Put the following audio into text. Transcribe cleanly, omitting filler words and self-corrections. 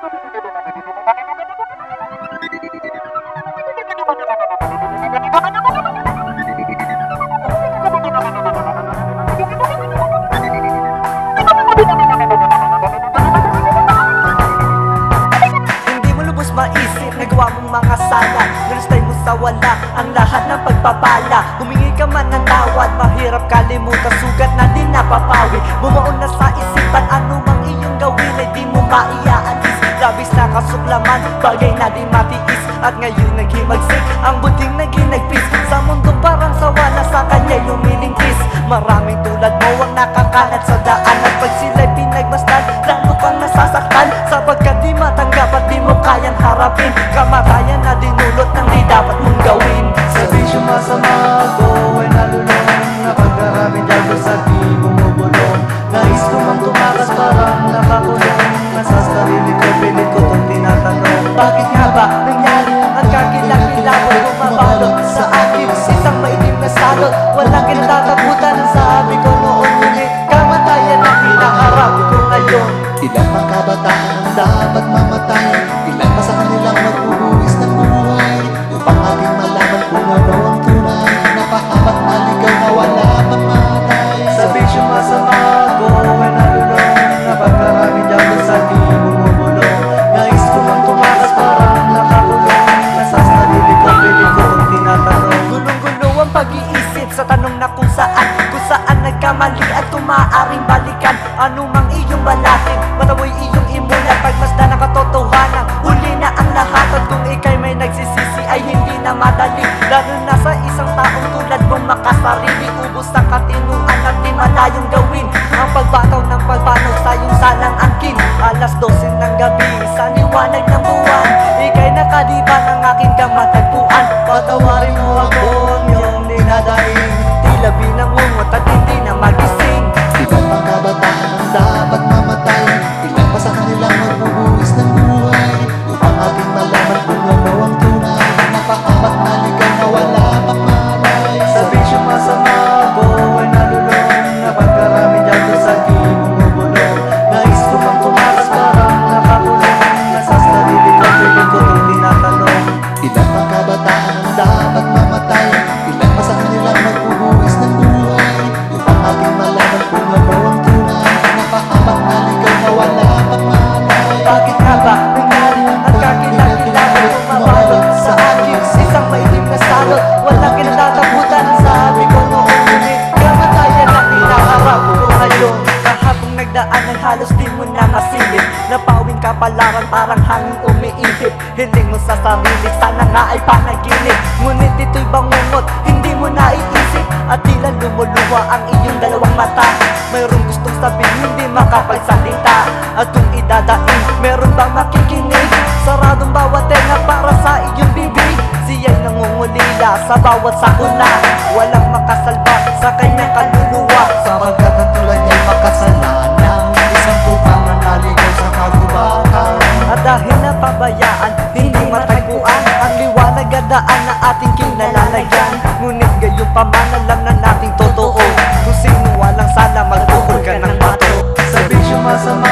Hindi mo lubos maisip, nagawa mong mga sala. Nalustay mo sa wala ang lahat ng pagpapala. Humingi ka man ng tawad, mahirap kalimutan, sugat na di napapawi. Bumuon na sa isipan, anumang iyong gawin ay di mo maiaalis. Labis na kasuklaman, bagay na di matiis. At ngayon naghimagsik, ang buding naging nagpis. Sa mundo parang sawa na sa kanya lumilingkis. Maraming tulad mo ang nakakalat sa daan. At pag sila'y pinagmasdan, lalo kang nasasaktan. Sapagkat di matanggap at di mo kayang harapin kamatayan na dinulot ng di dapat mong gawin. Sa bisyo masama ako ay nalulong, na pagkarami dyan sa di bumubulong. Nais ko mang tumakas parang nakakulong, nasa sarili ko pilit ko itong tinatanong. Bakit nga ba nangyari ang kakilang-kilabot bumabalot sa akin? Isang maitim na salot, walang kinatatakutan. Ang sabi ko noon ngunit kamatayan ang hinaharap ko ngayon. Ilang mga kabataan ang dapat mamatay, ilan pa sa kanilang magbubuwis ng buhay, upang ating malaman kung ano ang tunay. Napahamat na ligaw na wala pang malay. Sa bisyo masama ako ay nalulong, na pagkarami dyan sa di bumubulong. Nais ko mang tumakas parang nakakulong, nasa sarili ko pilit ko itong tinatanong. Gulong-gulo ang pag-iisip sa tanong na kung saan nagkamali at kung maaaring balikan. Anumang iyong balakin, matamoy iyong imulat, pagmasdan ang katotohanan, huli na ang lahat. At kung ikay may nagsisisi ay hindi na madali, lalo na sa isang taong tulad mong makasarili. Ubos ang katinuan at di malayong gawin ang pagbataw ng pagpanaw sa iyong salang angkin. Alas 12 ng gabi sa liwanag ng buwan, ikay nakadiba ng aking kamatagpuan. Patawarin mo ako ang iyong dinadaing, tila binangungot at hindi na magising. ilang mga kabataan ang dapat mamatay, ilan pa sa kanilang magbubuwis ng buhay, upang ating malaman kung ano ang tunay. Napahamat na ligaw na wala pang malay. Sa bisyo masama ako ay nalulong, na pagkarami dyan sa di bumubulong. Nais ko mang tumakas parang nakakulong, nasa sarili ko pilit ko itong tinatanong. Ilan mga kabataan ang dapat mamatay, ilan pa sa kanilang magbubuwis ng buhay, upang ating malaman kung ano ang tunay. Napahamat na ligaw na wala pang malay. Bakit nga ba nangyari ang kakilang-kilabot bumabalot sa akin? Isang maitim na salot, walang kinatatakutan. Ang sabi ko noon ngunit kamatayan ang hinaharap ko ngayon. Kahapong nagdaan ay halos di mo na masilip, napawing kapalaran parang hangin umiihip. Hiling mo sa sarili, sana nga ay panaginip, ngunit ito'y bangungot, hindi mo naiisip. At tila lumuluwa ang iyong dalawang mata, mayroong gustong sabihin, hindi makapagsalita. At kung idadaing, meron bang makikinig? Saradong bawat tenga para sa iyong bibig. Siya'y nangungulila sa bawat sakuna, walang makasalba sa kanyang kaluluwa. Sapagkat ang tulad niya'y makasalanan, isang tupang na naligaw sa kagubatan. At dahil napabayaan, hindi matagpuan ang liwanag at daan na ating kinalalagyan. Ngunit gayon pa man alam na nating totoo, kung sino walang sala magtukol ka ng bato. Sa bisyo masama